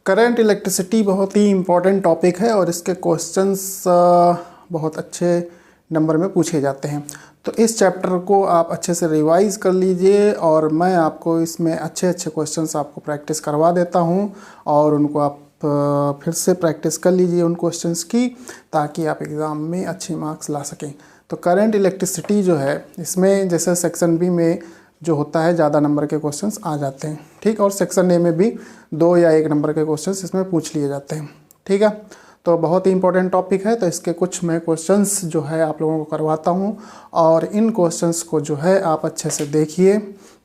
Current electricity बहुत ही important topic है और इसके क्वेश्चंस बहुत अच्छे नंबर में पूछे जाते हैं। तो इस चैप्टर को आप अच्छे से रिवाइज़ कर लीजिए और मैं आपको इसमें अच्छे अच्छे क्वेश्चंस आपको प्रैक्टिस करवा देता हूं और उनको आप फिर से प्रैक्टिस कर लीजिए उन क्वेश्चंस की, ताकि आप एग्ज़ाम में अच्छे मार्क्स ला सकें। तो करंट इलेक्ट्रिसिटी जो है, इसमें जैसे सेक्शन बी में जो होता है ज़्यादा नंबर के क्वेश्चंस आ जाते हैं, ठीक, और सेक्शन ए में भी 2 या 1 नंबर के क्वेश्चंस इसमें पूछ लिए जाते हैं, ठीक है। तो बहुत ही इंपॉर्टेंट टॉपिक है, तो इसके कुछ मैं क्वेश्चंस जो है आप लोगों को करवाता हूं और इन क्वेश्चंस को जो है आप अच्छे से देखिए,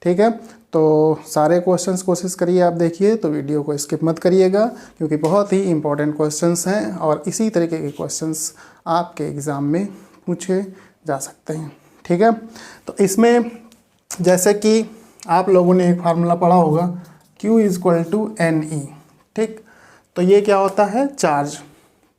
ठीक है। तो सारे क्वेश्चंस कोशिश करिए आप देखिए, तो वीडियो को स्किप मत करिएगा क्योंकि बहुत ही इंपॉर्टेंट क्वेश्चंस हैं और इसी तरीके के क्वेश्चंस आपके एग्ज़ाम में पूछे जा सकते हैं, ठीक है। तो इसमें जैसे कि आप लोगों ने एक फार्मूला पढ़ा होगा Q = NE, ठीक। तो ये क्या होता है, चार्ज,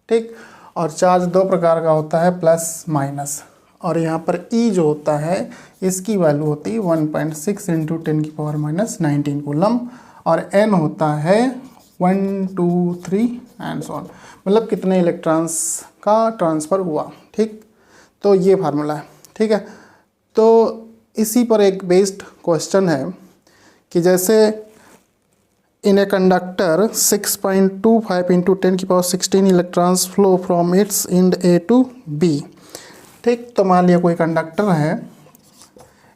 ठीक। और चार्ज 2 प्रकार का होता है, प्लस माइनस। और यहाँ पर E जो होता है इसकी वैल्यू होती है 1.6 × 10⁻⁻19 कूलम और N होता है 1 2 3 एंड सो ऑन, मतलब कितने इलेक्ट्रॉन्स का ट्रांसफ़र हुआ, ठीक। तो ये फार्मूला है, ठीक है। तो इसी पर एक बेस्ड क्वेश्चन है कि जैसे in a conductor 6.25 × 10⁻16 electrons flow from its end A to B, ठीक। तो मान लिया कोई कंडक्टर है,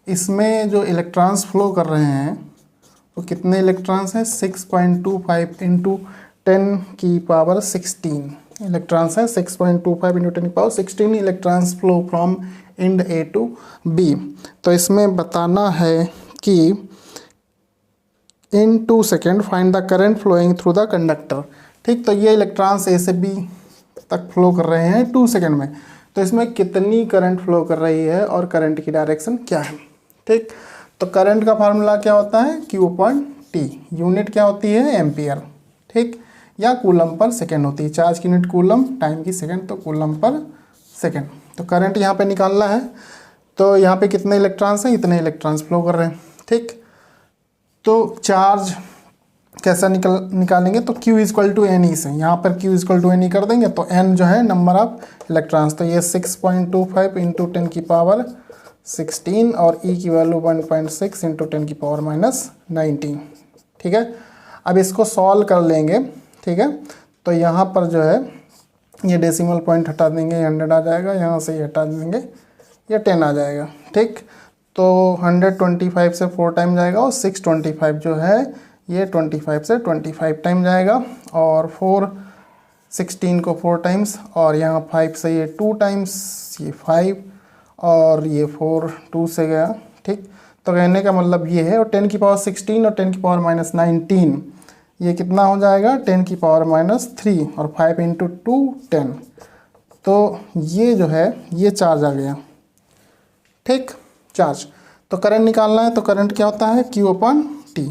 इसमें जो इलेक्ट्रॉन्स फ्लो कर रहे हैं वो कितने इलेक्ट्रॉन्स हैं, 6.25 × 10⁻16 इलेक्ट्रॉन्स हैं, 6.25 × 10⁻16 electrons flow from end A to B। तो इसमें बताना है कि इन 2 second find the current flowing through the conductor, ठीक। तो ये इलेक्ट्रॉन्स A से B तक फ्लो कर रहे हैं 2 सेकेंड में, तो इसमें कितनी करंट फ्लो कर रही है और करंट की डायरेक्शन क्या है, ठीक। तो करंट का फार्मूला क्या होता है, Q/T, यूनिट क्या होती है, एम्पियर, ठीक, या कूलम पर सेकेंड होती है। चार्ज की यूनिट कूलम, टाइम की सेकेंड, तो कूलम पर सेकेंड। तो करंट यहाँ पे निकालना है, तो यहाँ पे कितने इलेक्ट्रॉन्स हैं, इतने इलेक्ट्रॉन्स फ्लो कर रहे हैं, ठीक। तो चार्ज कैसा निकालेंगे, तो Q = NE से, यहाँ पर Q = NE कर देंगे तो N जो है नंबर ऑफ इलेक्ट्रॉन्स, तो ये 6.25 × 10⁻16 और E की वैल्यू 1.6 × 10⁻19, ठीक है। अब इसको सॉल्व कर लेंगे, ठीक है। तो यहाँ पर जो है ये डेसिमल पॉइंट हटा देंगे, 100 आ जाएगा, यहाँ से ये हटा देंगे, ये 10 आ जाएगा, ठीक। तो 125 से 4 टाइम जाएगा और 625 जो है ये 25 से 25 टाइम जाएगा और 4 16 को 4 टाइम्स और यहाँ 5 से ये 2 टाइम्स, ये 5 और ये 4 2 से गया, ठीक। तो कहने का मतलब ये है, और 10⁻16 और 10⁻⁻19 ये कितना हो जाएगा, 10⁻³ और 5 × 2 10। तो ये जो है ये चार्ज आ गया, ठीक, चार्ज। तो करंट निकालना है, तो करंट क्या होता है, Q/T।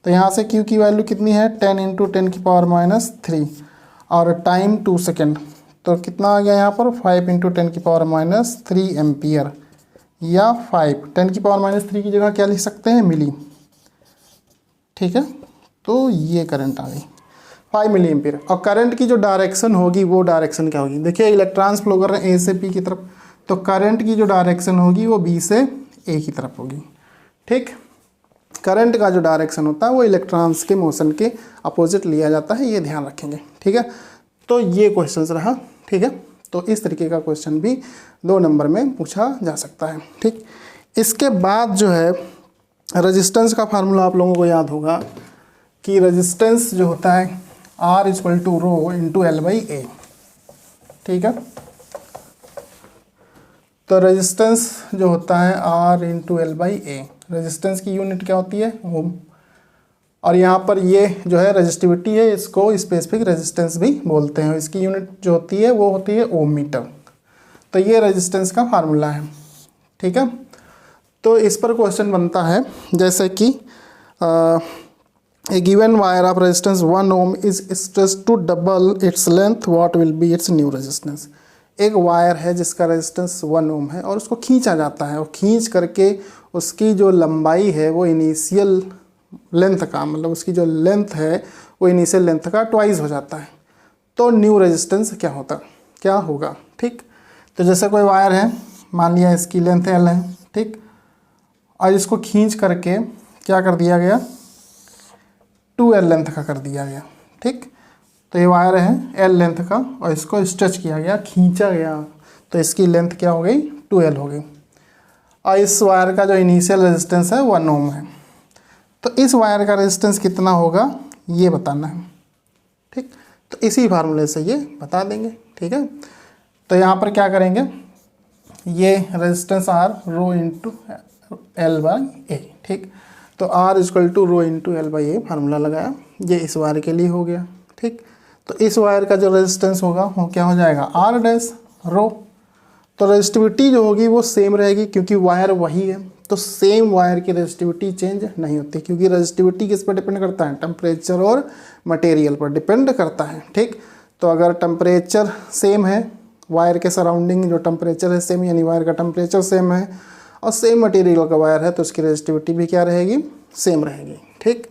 तो यहाँ से Q की वैल्यू कितनी है, 10 × 10⁻³ और टाइम 2 सेकेंड, तो कितना आ गया यहाँ पर, 5 × 10⁻³ एम्पियर, या 5 10⁻³ की जगह क्या लिख सकते हैं, मिली, ठीक है। तो ये करंट आ गई 5 मिली एम्पियर। और करंट की जो डायरेक्शन होगी वो डायरेक्शन क्या होगी, देखिए इलेक्ट्रॉन्स फ्लो कर रहे हैं A से B की तरफ, तो करंट की जो डायरेक्शन होगी वो B से A की तरफ होगी, ठीक। करंट का जो डायरेक्शन होता है वो इलेक्ट्रॉन्स के मोशन के अपोजिट लिया जाता है, ये ध्यान रखेंगे, ठीक है। तो ये क्वेश्चन रहा, ठीक है। तो इस तरीके का क्वेश्चन भी 2 नंबर में पूछा जा सकता है, ठीक। इसके बाद जो है रेजिस्टेंस का फार्मूला आप लोगों को याद होगा कि रेजिस्टेंस जो होता है R = ρ × L/A, ठीक है। तो रेजिस्टेंस जो होता है R × L/A, रेजिस्टेंस की यूनिट क्या होती है, ओम। और यहाँ पर ये जो है रेजिस्टिविटी है, इसको स्पेसिफिक रेजिस्टेंस भी बोलते हैं, इसकी यूनिट जो होती है वो होती है ओम मीटर। तो ये रेजिस्टेंस का फार्मूला है, ठीक है। तो इस पर क्वेश्चन बनता है जैसे कि a given wire of resistance 1 ohm is stretched to double its length, what will be its new resistance. एक वायर है जिसका रेजिस्टेंस 1 ohm है और उसको खींचा जाता है और खींच करके उसकी जो लंबाई है वो इनिशियल लेंथ का, मतलब उसकी जो लेंथ है वो इनिशियल लेंथ का ट्वाइस हो जाता है। तो न्यू रेजिस्टेंस क्या होगा, ठीक। तो जैसे कोई वायर है, मान लिया इसकी लेंथ L है, ठीक, और इसको खींच करके क्या कर दिया गया, 2L लेंथ का कर दिया गया, ठीक। तो ये वायर है L लेंथ का और इसको स्ट्रेच किया गया, खींचा गया, तो इसकी लेंथ क्या हो गई, 2L हो गई। और इस वायर का जो इनिशियल रेजिस्टेंस है 1 ओम है। तो इस वायर का रेजिस्टेंस कितना होगा ये बताना है, ठीक। तो इसी फार्मूले से ये बता देंगे, ठीक है। तो यहाँ पर क्या करेंगे, ये resistance R rho into L by a, ठीक। तो R equal to rho into L by a formula लगाया, ये इस वायर के लिए हो गया, ठीक। तो इस वायर का जो रेजिस्टेंस होगा वो क्या हो जाएगा, R डैश रो। तो रेजिस्टिविटी जो होगी वो सेम रहेगी क्योंकि वायर वही है, तो सेम वायर की रेजिस्टिविटी चेंज नहीं होती, क्योंकि रेजिस्टिविटी किस पर डिपेंड करता है, टेम्परेचर और मटेरियल पर डिपेंड करता है, ठीक। तो अगर टेम्परेचर सेम है, वायर के सराउंडिंग जो टेम्परेचर है सेम, यानी वायर का टेम्परेचर सेम है और सेम मटेरियल का वायर है, तो उसकी रेजिस्टिविटी भी क्या रहेगी, सेम रहेगी, ठीक।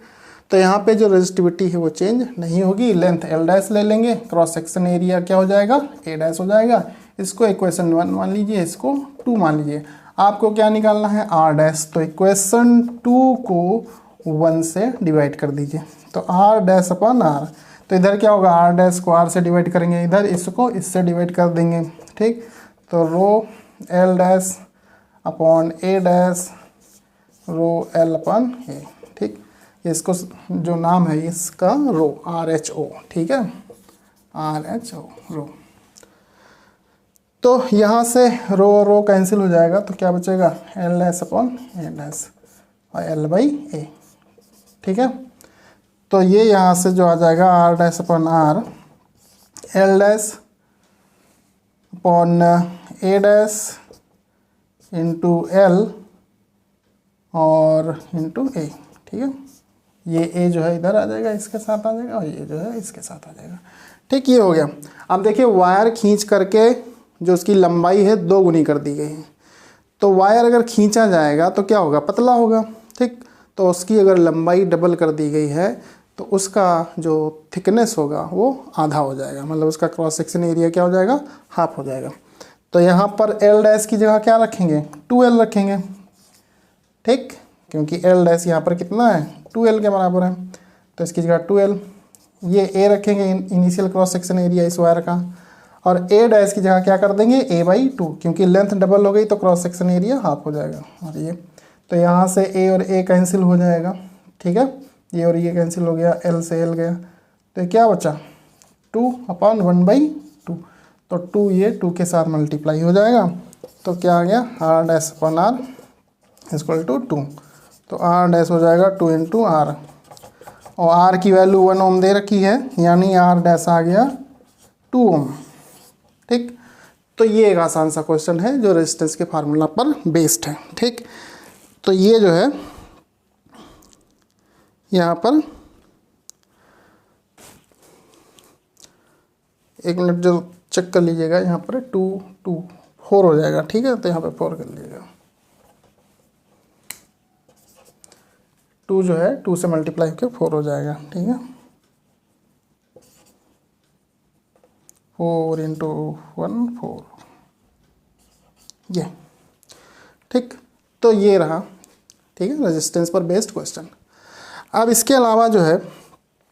तो यहाँ पे जो रेजिस्टिविटी है वो चेंज नहीं होगी। लेंथ L डैश ले लेंगे, क्रॉस सेक्शन एरिया क्या हो जाएगा, A डैश हो जाएगा। इसको इक्वेशन 1 मान लीजिए, इसको 2 मान लीजिए। आपको क्या निकालना है, R डैश। तो इक्वेशन 2 को 1 से डिवाइड कर दीजिए, तो R डैश अपॉन R। तो इधर क्या होगा, R डैश को R से डिवाइड करेंगे, इधर इसको इससे डिवाइड कर देंगे, ठीक। तो rho L dash upon A dash rho L upon A, ठीक। इसको जो नाम है इसका रो RHO, ठीक है, RHO रो। तो यहाँ से रो कैंसिल हो जाएगा, तो क्या बचेगा, L dash upon A dash और L बाई A, ठीक है। तो ये यहाँ से जो आ जाएगा R dash upon R, L dash upon A dash into L और इंटू A, ठीक है। ये A जो है इधर आ जाएगा, इसके साथ आ जाएगा, और ये जो है इसके साथ आ जाएगा, ठीक। ये हो गया। अब देखिए वायर खींच करके जो उसकी लंबाई है 2 गुनी कर दी गई है, तो वायर अगर खींचा जाएगा तो क्या होगा, पतला होगा, ठीक। तो उसकी अगर लंबाई डबल कर दी गई है तो उसका जो थिकनेस होगा वो आधा हो जाएगा, मतलब उसका क्रॉस सेक्शन एरिया क्या हो जाएगा, हाफ हो जाएगा। तो यहाँ पर L डैश की जगह क्या रखेंगे, 2L रखेंगे, ठीक, क्योंकि L डैश यहाँ पर कितना है, 2L के बराबर है, तो इसकी जगह 2L। ये A रखेंगे, इनिशियल क्रॉस सेक्शन एरिया इस वायर का, और A डैश की जगह क्या कर देंगे, A बाई 2, क्योंकि लेंथ डबल हो गई तो क्रॉस सेक्शन एरिया हाफ हो जाएगा। और ये तो यहाँ से A और A कैंसिल हो जाएगा, ठीक है, ये और ये कैंसिल हो गया, L से L गया, तो क्या बचा, 2 अपॉन 1/2। तो 2 ये 2 के साथ मल्टीप्लाई हो जाएगा, तो क्या आ गया, R dash upon R equal to 2। तो R डैश हो जाएगा 2 इंटू R, और R की वैल्यू 1 ओम दे रखी है, यानी R डैश आ गया 2 ओम, ठीक। तो ये एक आसान सा क्वेश्चन है जो रेजिस्टेंस के फार्मूला पर बेस्ड है, ठीक। तो ये जो है यहाँ पर 1 मिनट जो चेक कर लीजिएगा, यहाँ पर 4 हो जाएगा, ठीक है। तो यहाँ पे 4 कर लीजिएगा, 2 जो है 2 से मल्टीप्लाई होकर 4 हो जाएगा, ठीक है। 4 इंटू 1 4, ये, ठीक। तो ये रहा, ठीक है, रेजिस्टेंस पर बेस्ड क्वेश्चन। अब इसके अलावा जो है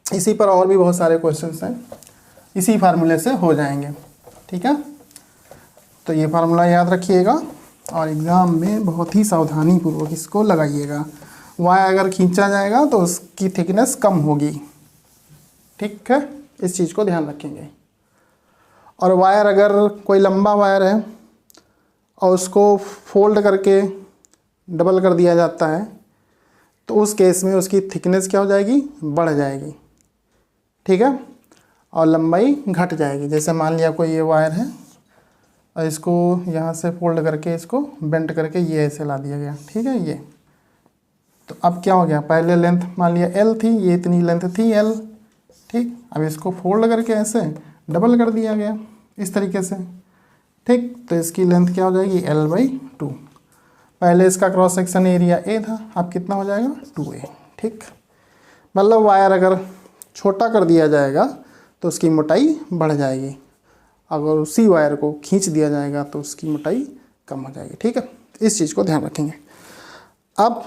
इसी पर और भी बहुत सारे क्वेश्चंस हैं, इसी फार्मूले से हो जाएंगे, ठीक है। तो ये फार्मूला याद रखिएगा और एग्ज़ाम में बहुत ही सावधानी पूर्वक इसको लगाइएगा। वायर अगर खींचा जाएगा तो उसकी थिकनेस कम होगी, ठीक है, इस चीज़ को ध्यान रखेंगे। और वायर अगर कोई लंबा वायर है और उसको फोल्ड करके डबल कर दिया जाता है तो उस केस में उसकी थिकनेस क्या हो जाएगी, बढ़ जाएगी, ठीक है, और लंबाई घट जाएगी। जैसे मान लिया कोई ये वायर है और इसको यहाँ से फोल्ड करके इसको बेंड करके ये ऐसे ला दिया गया, ठीक है। ये तो अब क्या हो गया, पहले लेंथ मान लिया L थी, ये इतनी लेंथ थी L, ठीक। अब इसको फोल्ड करके ऐसे डबल कर दिया गया इस तरीके से, ठीक। तो इसकी लेंथ क्या हो जाएगी, L बाई 2। पहले इसका क्रॉस सेक्शन एरिया A था, अब कितना हो जाएगा, 2A, ठीक। मतलब वायर अगर छोटा कर दिया जाएगा तो उसकी मोटाई बढ़ जाएगी, अगर उसी वायर को खींच दिया जाएगा तो उसकी मोटाई कम हो जाएगी। ठीक है, इस चीज़ को ध्यान रखेंगे। अब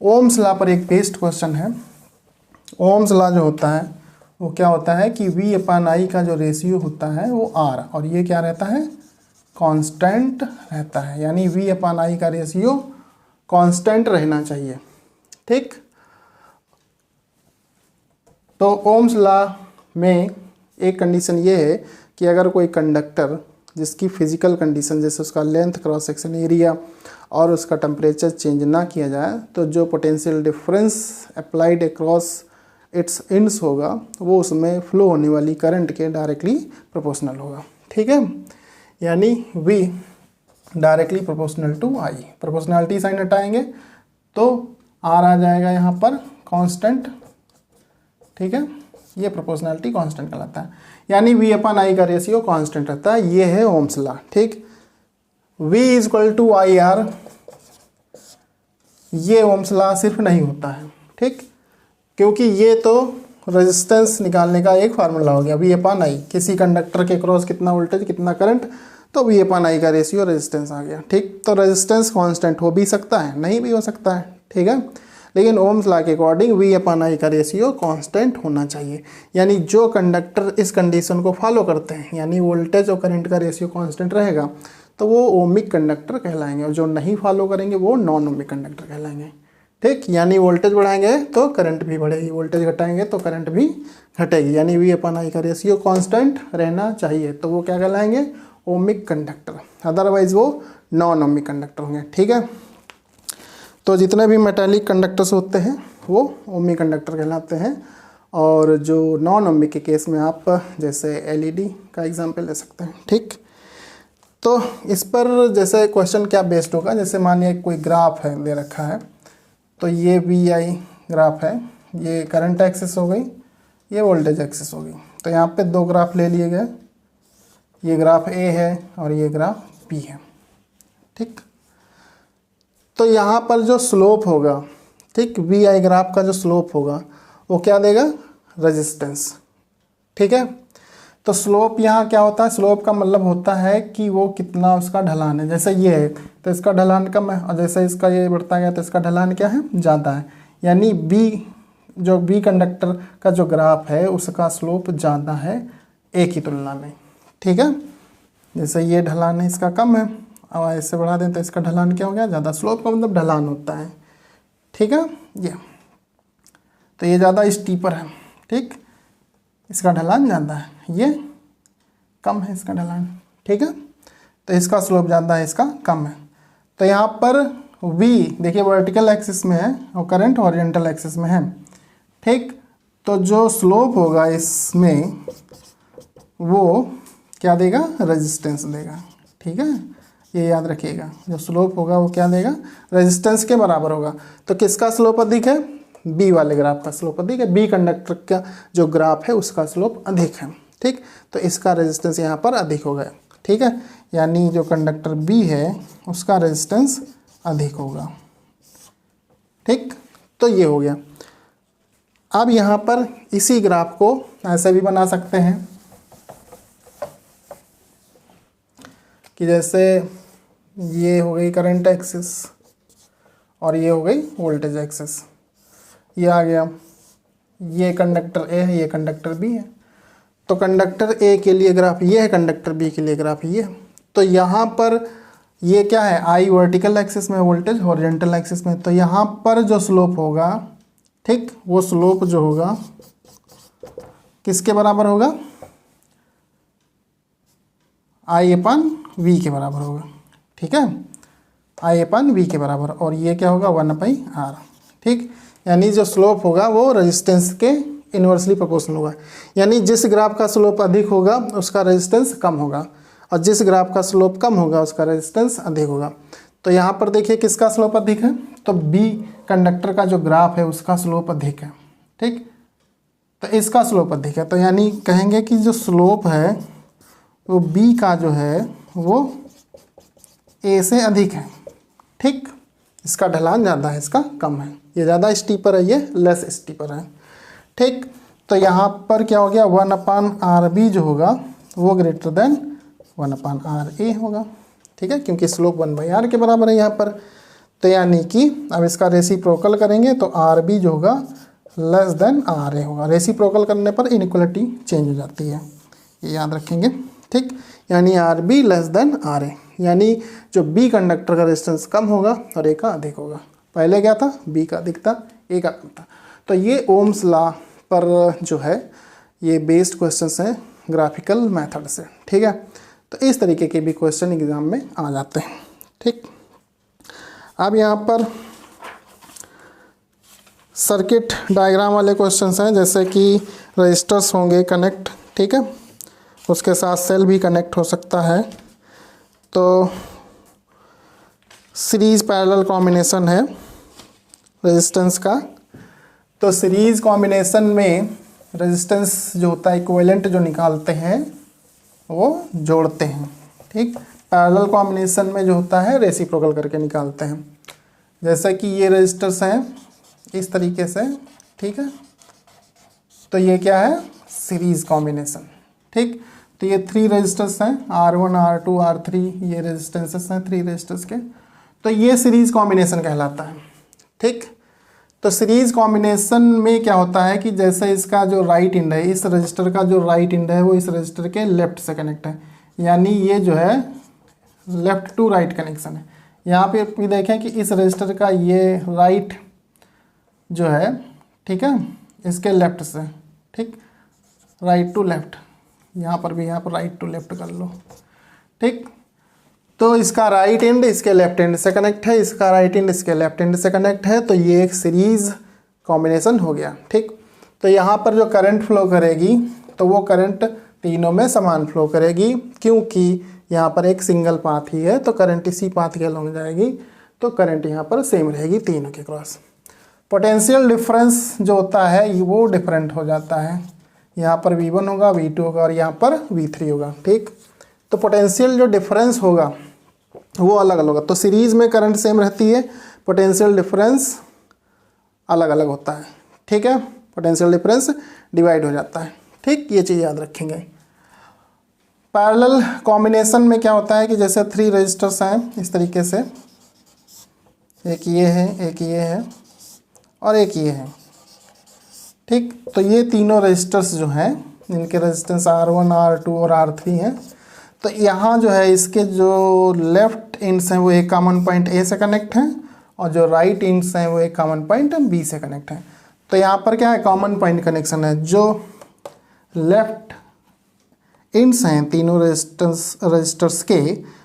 ओम्स लॉ पर एक बेस्ड क्वेश्चन है। ओम्स लॉ जो होता है वो क्या होता है कि V/I का जो रेशियो होता है वो R, और ये क्या रहता है, कांस्टेंट रहता है, यानी V/I का रेशियो कांस्टेंट रहना चाहिए। ठीक, तो ओम्स लॉ में एक कंडीशन ये है कि अगर कोई कंडक्टर जिसकी फिजिकल कंडीशन जैसे उसका लेंथ, क्रॉस सेक्शन एरिया और उसका टेम्परेचर चेंज ना किया जाए तो जो potential difference applied across its ends होगा वो उसमें फ्लो होने वाली करंट के डायरेक्टली प्रोपोर्शनल होगा। ठीक है, यानी V directly proportional to I। Proportionality sign हटाएंगे तो R आ जाएगा यहाँ पर कांस्टेंट। ठीक है, ये प्रोपोर्शनलिटी कांस्टेंट कहलाता है, यानी V/I का रेशियो कांस्टेंट रहता है। ये है ओम्स लॉ। ठीक, V=IR, ये ओम्स लॉ सिर्फ नहीं होता है। ठीक, क्योंकि ये तो रेजिस्टेंस निकालने का एक फार्मूला हो गया। V/I, किसी कंडक्टर के क्रॉस कितना वोल्टेज कितना करंट, तो V/I का रेशियो रेजिस्टेंस आ गया। ठीक, तो रेजिस्टेंस कांस्टेंट हो भी सकता है, नहीं भी हो सकता है। ठीक है, लेकिन ओम्स लॉ के अकॉर्डिंग V/I का रेशियो कांस्टेंट होना चाहिए, यानी जो कंडक्टर इस कंडीशन को फॉलो करते हैं, यानी वोल्टेज और करंट का रेशियो कांस्टेंट रहेगा तो वो ओमिक कंडक्टर कहलाएंगे, और जो नहीं फॉलो करेंगे वो नॉन ओमिक कंडक्टर कहलाएंगे। ठीक, यानी वोल्टेज बढ़ाएंगे तो करंट भी बढ़ेगी, वोल्टेज घटाएंगे तो करंट भी घटेगी, यानी V/I का रेशियो कांस्टेंट रहना चाहिए, तो वो क्या कहलाएंगे, ओमिक कंडक्टर। अदरवाइज वो नॉन ओमिक कंडक्टर होंगे। ठीक है, तो जितने भी मेटालिक कंडक्टर्स होते हैं वो ओमिक कंडक्टर कहलाते हैं, और जो नॉन ओमिक के केस में आप जैसे LED का एग्जांपल ले सकते हैं। ठीक, तो इस पर जैसे क्वेश्चन क्या बेस्ड होगा, जैसे मानिए कोई ग्राफ है दे रखा है, तो ये VI ग्राफ है, ये करंट एक्सिस हो गई, ये वोल्टेज एक्सिस हो गई। तो यहाँ पे दो ग्राफ ले लिए गए, ये ग्राफ A है और ये ग्राफ B है। ठीक, तो यहाँ पर जो स्लोप होगा, ठीक, VI ग्राफ का जो स्लोप होगा वो क्या देगा, रेजिस्टेंस। ठीक है, तो स्लोप यहाँ क्या होता है, स्लोप का मतलब होता है कि वो कितना उसका ढलान है। जैसे ये है तो इसका ढलान कम है, और जैसे इसका ये बढ़ता गया तो इसका ढलान क्या है, ज़्यादा है, यानी जो B कंडक्टर का जो ग्राफ है उसका स्लोप ज़्यादा है A की तुलना में। ठीक है, जैसे ये ढलान है इसका कम है, अब ऐसे बढ़ा दें तो इसका ढलान क्या हो गया, ज़्यादा। स्लोप का मतलब ढलान होता है। ठीक है, ये तो ये ज़्यादा स्टीपर है। ठीक, इसका ढलान ज़्यादा है, ये कम है इसका ढलान। ठीक है, तो इसका स्लोप ज़्यादा है, इसका कम है। तो यहाँ पर V देखिए वर्टिकल एक्सिस में है और करंट हॉरिजॉन्टल एक्सिस में है। ठीक, तो जो स्लोप होगा इसमें वो क्या देगा, रेजिस्टेंस देगा। ठीक है, ये याद रखिएगा, जो स्लोप होगा वो क्या देगा, रेजिस्टेंस के बराबर होगा। तो किसका स्लोप अधिक है, B वाले ग्राफ का स्लोप अधिक है, B कंडक्टर का जो ग्राफ है उसका स्लोप अधिक है। ठीक, तो इसका रेजिस्टेंस यहाँ पर अधिक होगा। ठीक है, यानी जो कंडक्टर B है उसका रेजिस्टेंस अधिक होगा। ठीक, तो ये हो गया। अब यहाँ पर इसी ग्राफ को ऐसे भी बना सकते हैं कि जैसे ये हो गई करंट एक्सिस और ये हो गई वोल्टेज एक्सिस, ये आ गया, ये कंडक्टर A है, ये कंडक्टर B है। तो कंडक्टर A के लिए ग्राफ ये है, कंडक्टर B के लिए ग्राफ ये है। तो यहाँ पर ये क्या है, I वर्टिकल एक्सिस में, वोल्टेज हॉरिजॉन्टल एक्सिस में। तो यहाँ पर जो स्लोप होगा, ठीक, वो स्लोप जो होगा किसके बराबर होगा, I/V के बराबर होगा। ठीक है, I/V के बराबर, और ये क्या होगा 1/R। ठीक, यानी जो स्लोप होगा वो रेजिस्टेंस के इन्वर्सली प्रोपोर्शनल होगा, यानी जिस ग्राफ का स्लोप अधिक होगा उसका रेजिस्टेंस कम होगा, और जिस ग्राफ का स्लोप कम होगा उसका रेजिस्टेंस अधिक होगा। तो यहाँ पर देखिए किसका स्लोप अधिक है, तो B कंडक्टर का जो ग्राफ है उसका स्लोप अधिक है। ठीक, तो इसका स्लोप अधिक है, तो यानी कहेंगे कि जो स्लोप है वो B का जो है वो A से अधिक है। ठीक, इसका ढलान ज़्यादा है, इसका कम है, ये ज़्यादा स्टीपर है, ये लेस स्टीपर है। ठीक, तो यहाँ पर क्या हो गया, 1/RB जो होगा वो ग्रेटर देन 1/RA होगा। ठीक है, क्योंकि स्लोप 1/R के बराबर है यहाँ पर। तो यानी कि अब इसका रेसिप्रोकल करेंगे तो RB जो होगा लेस देन RA होगा। रेसिप्रोकल करने पर इनइक्वलिटी चेंज हो जाती है, ये याद रखेंगे। ठीक, यानी RB लेस देन RA, यानी जो B कंडक्टर का रेजिस्टेंस कम होगा और A का अधिक होगा। पहले क्या था, B का अधिक था, A का कम था। तो ये ओम्स लॉ पर जो है ये बेस्ड क्वेश्चंस हैं ग्राफिकल मेथड से। ठीक है, तो इस तरीके के भी क्वेश्चन एग्जाम में आ जाते हैं। ठीक, अब यहाँ पर सर्किट डायग्राम वाले क्वेश्चंस हैं, जैसे कि रजिस्टर्स होंगे कनेक्ट। ठीक है, उसके साथ सेल भी कनेक्ट हो सकता है। तो सीरीज पैरेलल कॉम्बिनेशन है रेजिस्टेंस का। तो सीरीज कॉम्बिनेशन में रेजिस्टेंस जो होता है इक्विवेलेंट जो निकालते हैं वो जोड़ते हैं। ठीक, पैरेलल कॉम्बिनेशन में जो होता है रेसिप्रोकल करके निकालते हैं। जैसे कि ये रेजिस्टर्स हैं इस तरीके से। ठीक है, तो ये क्या है, सीरीज कॉम्बिनेशन। ठीक, तो ये 3 रेजिस्टर्स हैं, R1 R2 R3, ये रेजिस्टेंसेस हैं 3 रेजिस्टर्स के। तो ये सीरीज कॉम्बिनेशन कहलाता है। ठीक, तो सीरीज कॉम्बिनेशन में क्या होता है कि जैसे इसका जो राइट एंड है, इस रजिस्टर का जो राइट एंड है वो इस रजिस्टर के लेफ्ट से कनेक्ट है, यानी ये जो है लेफ्ट टू राइट कनेक्शन है। यहाँ पे भी देखें कि इस रजिस्टर का ये राइट जो है, ठीक है, इसके लेफ्ट से, ठीक, राइट टू लेफ्ट, यहाँ पर भी यहाँ पर राइट टू लेफ्ट कर लो। ठीक, तो इसका राइट एंड इसके लेफ्ट एंड से कनेक्ट है, इसका राइट एंड इसके लेफ्ट एंड से कनेक्ट है, तो ये एक सीरीज कॉम्बिनेशन हो गया। ठीक, तो यहाँ पर जो करंट फ्लो करेगी तो वो करंट तीनों में समान फ्लो करेगी, क्योंकि यहाँ पर एक सिंगल पाथ ही है, तो करंट इसी पाथ के अलॉन्ग जाएगी, तो करंट यहाँ पर सेम रहेगी तीनों के क्रॉस। पोटेंशियल डिफरेंस जो होता है वो डिफरेंट हो जाता है, यहाँ पर V1 होगा, V2 होगा और यहाँ पर V3 होगा। ठीक, तो पोटेंशियल जो डिफरेंस होगा वो अलग अलग होगा। तो सीरीज़ में करंट सेम रहती है, पोटेंशियल डिफरेंस अलग अलग होता है। ठीक है, पोटेंशियल डिफरेंस डिवाइड हो जाता है। ठीक, ये चीज़ याद रखेंगे। पैरेलल कॉम्बिनेशन में क्या होता है कि जैसे 3 रजिस्टर्स हैं इस तरीके से, एक ये है, एक ये है और एक ये है। ठीक, तो ये तीनों रजिस्टर्स जो हैं इनके रेजिस्टेंस R1 R2 और R3 हैं। तो यहाँ जो है इसके जो लेफ्ट एंड्स हैं वो एक कॉमन पॉइंट A से कनेक्ट हैं और जो राइट एंड्स हैं वो एक कॉमन पॉइंट B से कनेक्ट हैं। तो यहाँ पर क्या है, कॉमन पॉइंट कनेक्शन है। जो लेफ्ट एंड्स हैं तीनों रजिस्टर्स के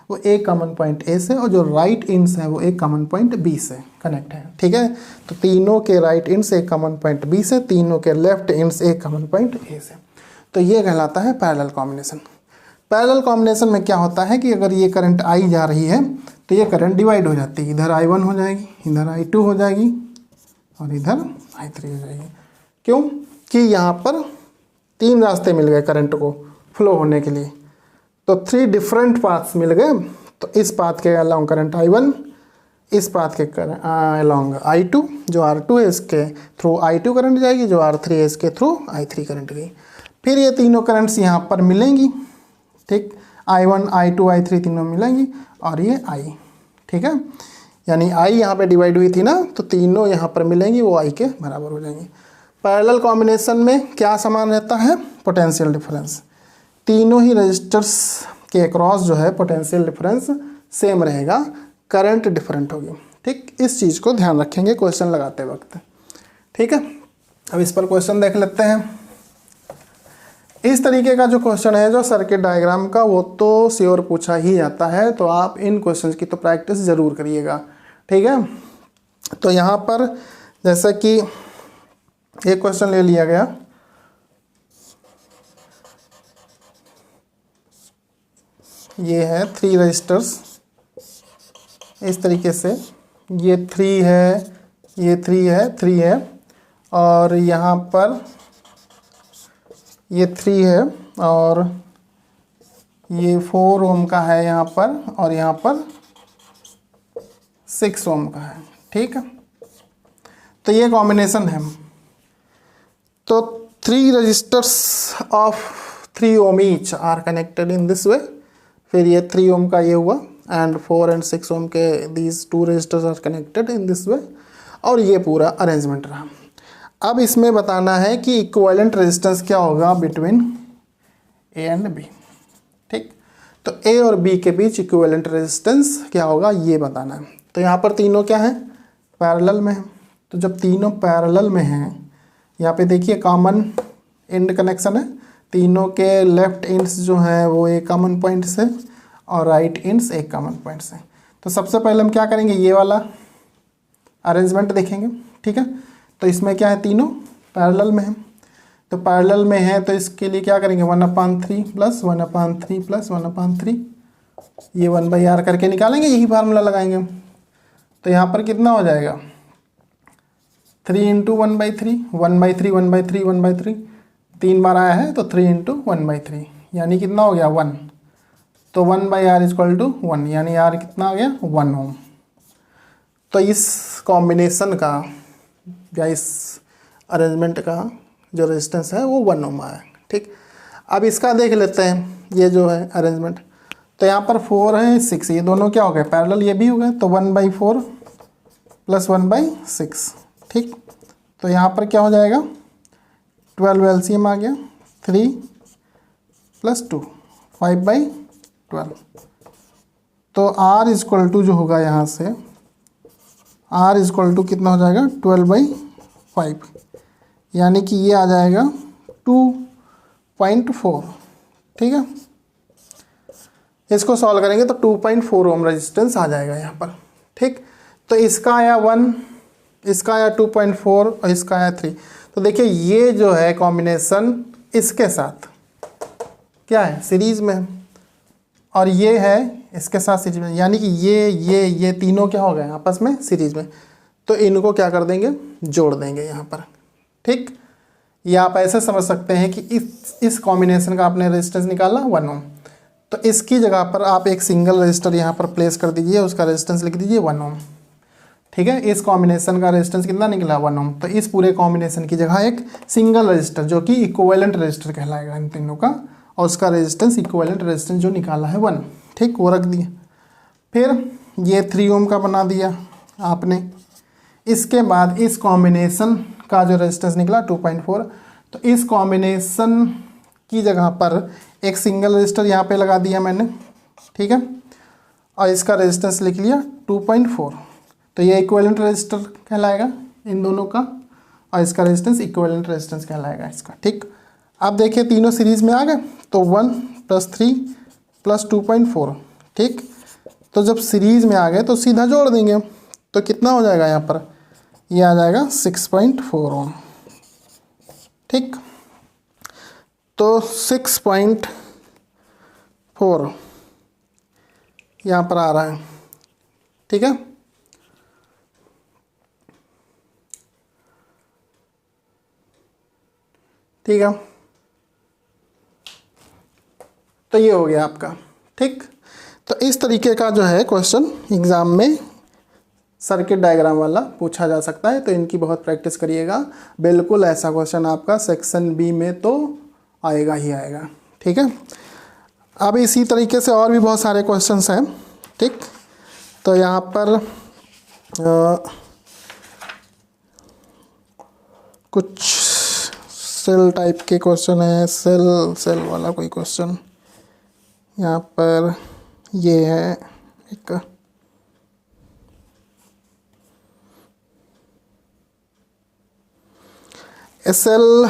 वो एक कॉमन पॉइंट A से और जो राइट एंड्स हैं वो एक कॉमन पॉइंट B से कनेक्ट है। ठीक है, तो तीनों के राइट एंड्स एक कॉमन पॉइंट B से, तीनों के लेफ्ट एंड्स एक कॉमन पॉइंट A से। तो ये कहलाता है पैरेलल कॉम्बिनेशन। पैरेलल कॉम्बिनेशन में क्या होता है कि अगर ये करंट I जा रही है तो ये करंट डिवाइड हो जाती है, इधर I1 हो जाएगी, इधर I2 हो जाएगी और इधर I3 हो जाएगी। क्यों कि यहाँ पर 3 रास्ते मिल गए करंट को फ्लो होने के लिए, तो 3 डिफरेंट पाथ्स मिल गए। तो इस पाथ के अलॉन्ग करंट I1, इस पाथ के अलॉन्ग I2, जो R2 है इसके थ्रू I2 करंट जाएगी, जो R3 है इसके थ्रू I3 करंट गई। फिर ये तीनों करंट्स यहाँ पर मिलेंगी। ठीक, I1 I2 I3 तीनों मिलेंगी और ये I। ठीक है, यानी I यहाँ पे डिवाइड हुई थी ना, तो तीनों यहाँ पर मिलेंगी, वो I के बराबर हो जाएंगी। पैरेलल कॉम्बिनेशन में क्या समान रहता है, पोटेंशियल डिफरेंस। तीनों ही रजिस्टर्स के अक्रॉस जो है पोटेंशियल डिफरेंस सेम रहेगा, करंट डिफरेंट होगी। ठीक, इस चीज़ को ध्यान रखेंगे क्वेश्चन लगाते वक्त। ठीक है, अब इस पर क्वेश्चन देख लेते हैं। इस तरीके का जो क्वेश्चन है जो सर्किट डायग्राम का, वो तो श्योर पूछा ही जाता है, तो आप इन क्वेश्चंस की तो प्रैक्टिस ज़रूर करिएगा। ठीक है, तो यहाँ पर जैसे कि एक क्वेश्चन ले लिया गया, ये है 3 रजिस्टर्स इस तरीके से, ये 3 है, ये 3 है, 3 है और यहाँ पर ये 3 है और ये 4 ओम का है यहाँ पर और यहाँ पर 6 ओम का है। ठीक है, तो ये कॉम्बिनेशन है। तो 3 resistors of 3 ohm each are connected in this way. फिर ये 3 ओम का ये हुआ एंड 4 and 6 ओम के these 2 resistors are connected in this way. और ये पूरा अरेंजमेंट रहा। अब इसमें बताना है कि इक्विवेलेंट रेजिस्टेंस क्या होगा बिटवीन ए एंड बी। ठीक, तो ए और बी के बीच इक्विवेलेंट रेजिस्टेंस क्या होगा ये बताना है। तो यहाँ पर तीनों क्या है, पैरेलल में है। तो जब तीनों पैरेलल में हैं, यहाँ पे देखिए कॉमन एंड कनेक्शन है, तीनों के लेफ्ट एंड्स जो हैं वो एक कॉमन पॉइंट से और राइट एंड्स एक कॉमन पॉइंट से। तो सबसे पहले हम क्या करेंगे, ये वाला अरेंजमेंट देखेंगे। ठीक है, तो इसमें क्या है, तीनों पैरेलल में है। तो पैरेलल में है तो इसके लिए क्या करेंगे, 1/3 प्लस 1/3 प्लस 1/3, ये 1/r करके निकालेंगे, यही फार्मूला लगाएंगे। तो यहाँ पर कितना हो जाएगा, 3 × 1/3, 1/3 1/3 1/3, 3 बार आया है तो 3 × 1/3 यानी कितना हो गया 1। तो 1/r = 1 यानी r कितना आ गया 1 ओम। तो इस कॉम्बिनेशन का या इस अरेंजमेंट का जो रेजिस्टेंस है वो 1 ओम आया। ठीक, अब इसका देख लेते हैं ये जो है अरेंजमेंट। तो यहाँ पर 4 है 6, ये दोनों क्या हो गए पैरेलल, ये भी हो गए। तो 1/4 प्लस 1/6। ठीक, तो यहाँ पर क्या हो जाएगा 12 LCM आ गया, 3 + 2 5/12। तो r = जो होगा यहाँ से r = कितना हो जाएगा 12/5 यानी कि ये आ जाएगा 2.4। ठीक है, इसको सॉल्व करेंगे तो 2.4 ओम रेजिस्टेंस आ जाएगा यहाँ पर। ठीक, तो इसका आया 1, इसका आया 2.4 और इसका आया 3। तो देखिए ये जो है कॉम्बिनेशन इसके साथ क्या है सीरीज में, और ये है इसके साथ सीरीज में, यानी कि ये तीनों क्या हो गए आपस में सीरीज में। तो इनको क्या कर देंगे, जोड़ देंगे यहाँ पर। ठीक, ये आप ऐसे समझ सकते हैं कि इस कॉम्बिनेशन का आपने रेजिस्टेंस निकाला 1 ओम, तो इसकी जगह पर आप एक सिंगल रजिस्टर यहाँ पर प्लेस कर दीजिए, उसका रेजिस्टेंस लिख दीजिए 1 ओम। ठीक है, इस कॉम्बिनेशन का रेजिस्टेंस कितना निकला 1 ओम। तो इस पूरे कॉम्बिनेशन की जगह एक सिंगल रजिस्टर जो कि इक्विवेलेंट रजिस्टर कहलाएगा इन तीनों का, और उसका रेजिस्टेंस इक्विवेलेंट रेजिस्टेंस जो निकाला है 1। ठीक, वो रख दिया। फिर ये 3 ओम का बना दिया आपने। इसके बाद इस कॉम्बिनेशन का जो रेजिस्टेंस निकला 2.4, तो इस कॉम्बिनेशन की जगह पर एक सिंगल रजिस्टर यहाँ पे लगा दिया मैंने। ठीक है, और इसका रेजिस्टेंस लिख लिया 2.4। तो ये इक्विवेलेंट रजिस्टर कहलाएगा इन दोनों का, और इसका रेजिस्टेंस इक्विवेलेंट रेजिस्टेंस कहलाएगा इसका। ठीक, अब देखिए तीनों सीरीज में आ गए, तो 1 + 3 + 2.4। ठीक, तो जब सीरीज में आ गए तो सीधा जोड़ देंगे, तो कितना हो जाएगा यहाँ पर, ये आ जाएगा 6.4 ओम। ठीक, तो 6.4 यहाँ पर आ रहा है। ठीक है, ठीक है, तो ये हो गया आपका। ठीक, तो इस तरीके का जो है क्वेश्चन एग्ज़ाम में सर्किट डायग्राम वाला पूछा जा सकता है, तो इनकी बहुत प्रैक्टिस करिएगा। बिल्कुल ऐसा क्वेश्चन आपका सेक्शन बी में तो आएगा ही आएगा। ठीक है, अब इसी तरीके से और भी बहुत सारे क्वेश्चंस हैं। ठीक, तो यहाँ पर कुछ सेल टाइप के क्वेश्चन है, सेल वाला कोई क्वेश्चन यहाँ पर ये है एक, a cell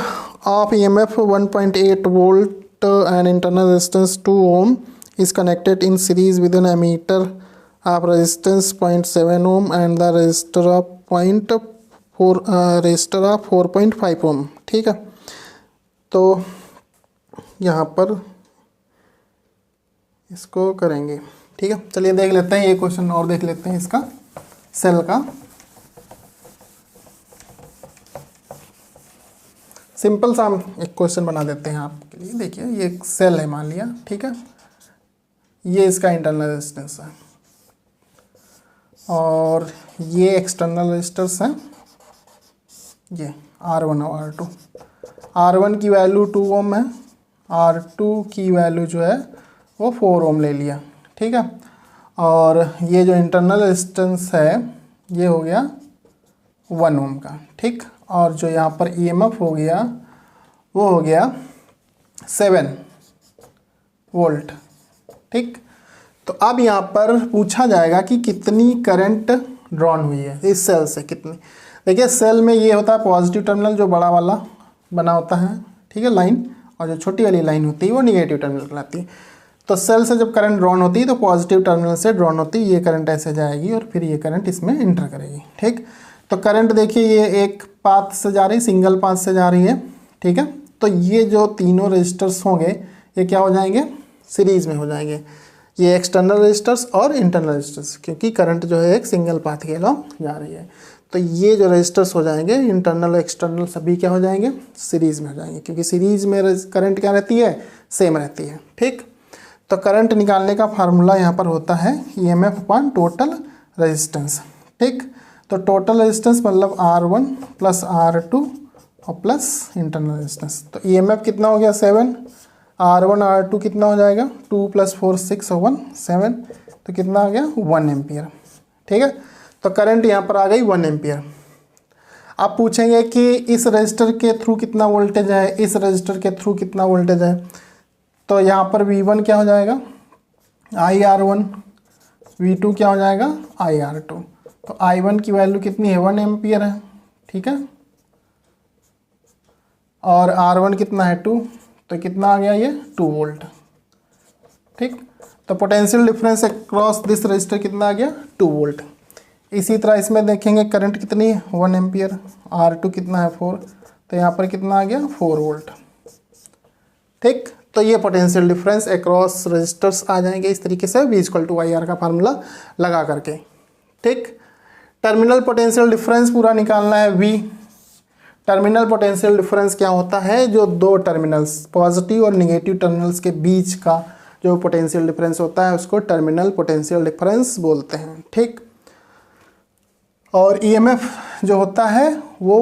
of EMF 1.8 volt and internal resistance 2 ohm is connected in series with an ammeter of resistance 0.7 ohm and the resistor of 4.5 ohm। ठीक है, तो यहाँ पर इसको करेंगे। ठीक है, चलिए देख लेते हैं ये क्वेश्चन और देख लेते हैं इसका सेल का। सिंपल सा हम एक क्वेश्चन बना देते हैं आपके लिए। देखिए ये एक सेल है मान लिया। ठीक है, ये इसका इंटरनल रेजिस्टेंस है और ये एक्सटर्नल रेजिस्टर्स हैं, ये R1 और R2। R1 की वैल्यू 2 ओम है, R2 की वैल्यू जो है वो 4 ओम ले लिया, ठीक है। और ये जो इंटरनल रेजिस्टेंस है ये हो गया 1 ओम का, ठीक। और जो यहाँ पर EMF हो गया वो हो गया 7 वोल्ट, ठीक। तो अब यहाँ पर पूछा जाएगा कि कितनी करंट ड्रॉन हुई है इस सेल से, कितनी। देखिए सेल में ये होता है पॉजिटिव टर्मिनल जो बड़ा वाला बना होता है, ठीक है, लाइन, और जो छोटी वाली लाइन होती है वो निगेटिव टर्मिनल कहलाती है। तो सेल से जब करंट ड्रॉन होती है तो पॉजिटिव टर्मिनल से ड्रॉन होती है, ये करंट ऐसे जाएगी और फिर ये करंट इसमें इंटर करेगी, ठीक। तो करंट देखिए ये एक पाथ से जा रही, सिंगल पाथ से जा रही है, ठीक है। तो ये जो तीनों रजिस्टर्स होंगे ये क्या हो जाएंगे, सीरीज में हो जाएंगे, ये एक्सटर्नल रजिस्टर्स और इंटरनल रजिस्टर्स, क्योंकि करंट जो है एक सिंगल पाथ के अलॉन्ग जा रही है। तो ये जो रजिस्टर्स हो जाएंगे इंटरनल एक्सटर्नल सभी क्या हो जाएंगे, सीरीज में हो जाएंगे, क्योंकि सीरीज में करंट क्या रहती है, सेम रहती है, ठीक। तो करंट निकालने का फार्मूला यहाँ पर होता है EMF अपॉन टोटल रेजिस्टेंस, ठीक। तो टोटल रेजिस्टेंस मतलब R1 प्लस R2 और प्लस इंटरनल रेजिस्टेंस। तो EMF कितना हो गया 7, R1 R2 कितना हो जाएगा 2 + 4 6 और 1 7, तो कितना आ गया 1 एम्पियर, ठीक है। तो करंट यहाँ पर आ गई 1 एम्पियर। आप पूछेंगे कि इस रजिस्टर के थ्रू कितना वोल्टेज है, इस रजिस्टर के थ्रू कितना वोल्टेज है, तो यहाँ पर V1 क्या हो जाएगा IR1, V2 क्या हो जाएगा IR2। तो I1 की वैल्यू कितनी है 1 एम्पियर है, ठीक है, और R1 कितना है 2, तो कितना आ गया ये 2 वोल्ट, ठीक। तो potential difference across this register कितना आ गया 2 वोल्ट। इसी तरह इसमें देखेंगे करंट कितनी है 1 एम्पियर, R2 कितना है 4, तो यहाँ पर कितना आ गया 4 वोल्ट, ठीक। तो ये पोटेंशियल डिफरेंस अक्रॉस रजिस्टर्स आ जाएंगे इस तरीके से V = IR का फार्मूला लगा करके, ठीक। टर्मिनल पोटेंशियल डिफरेंस पूरा निकालना है V। टर्मिनल पोटेंशियल डिफरेंस क्या होता है, जो दो टर्मिनल्स पॉजिटिव और निगेटिव टर्मिनल्स के बीच का जो पोटेंशियल डिफरेंस होता है उसको टर्मिनल पोटेंशियल डिफरेंस बोलते हैं, ठीक। और EMF जो होता है वो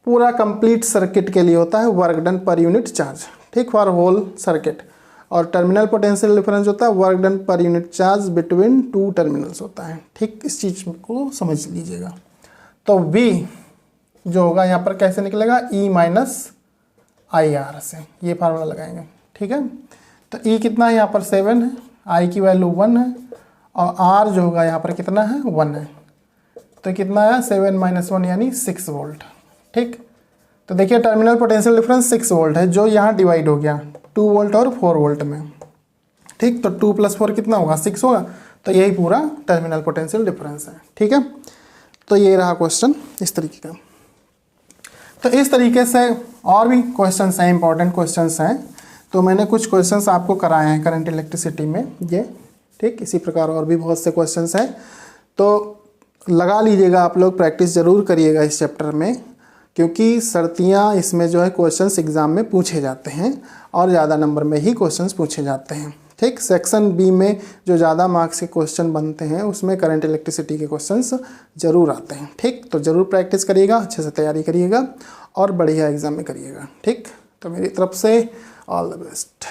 पूरा कंप्लीट सर्किट के लिए होता है, work done per unit charge, ठीक, फॉर होल सर्किट। और टर्मिनल पोटेंशियल डिफरेंस होता है work done per unit charge between 2 terminals होता है, ठीक। इस चीज़ को समझ लीजिएगा। तो V जो होगा यहाँ पर कैसे निकलेगा E - IR से, ये फार्मूला लगाएंगे, ठीक है। तो E कितना है यहाँ पर 7 है, I की वैल्यू 1 है, और R जो होगा यहाँ पर कितना है 1 है, तो कितना है 7 - 1 यानी 6 वोल्ट, ठीक। तो देखिए टर्मिनल पोटेंशियल डिफरेंस 6 वोल्ट है जो यहाँ डिवाइड हो गया 2 वोल्ट और 4 वोल्ट में, ठीक। तो 2 + 4 कितना होगा 6 होगा, तो यही पूरा टर्मिनल पोटेंशियल डिफरेंस है, ठीक है। तो ये रहा क्वेश्चन इस तरीके का। तो इस तरीके से और भी क्वेश्चंस हैं, इंपॉर्टेंट क्वेश्चंस हैं। तो मैंने कुछ क्वेश्चंस आपको कराए हैं करंट इलेक्ट्रिसिटी में ये, ठीक। इसी प्रकार और भी बहुत से क्वेश्चंस हैं, तो लगा लीजिएगा आप लोग, प्रैक्टिस ज़रूर करिएगा इस चैप्टर में, क्योंकि सर्तियाँ इसमें जो है क्वेश्चंस एग्ज़ाम में पूछे जाते हैं और ज़्यादा नंबर में ही क्वेश्चंस पूछे जाते हैं, ठीक। सेक्शन B में जो ज़्यादा मार्क्स के क्वेश्चन बनते हैं उसमें करंट इलेक्ट्रिसिटी के क्वेश्चंस ज़रूर आते हैं, ठीक। तो ज़रूर प्रैक्टिस करिएगा, अच्छे से तैयारी करिएगा और बढ़िया एग्ज़ाम में करिएगा, ठीक। तो मेरी तरफ से ऑल द बेस्ट।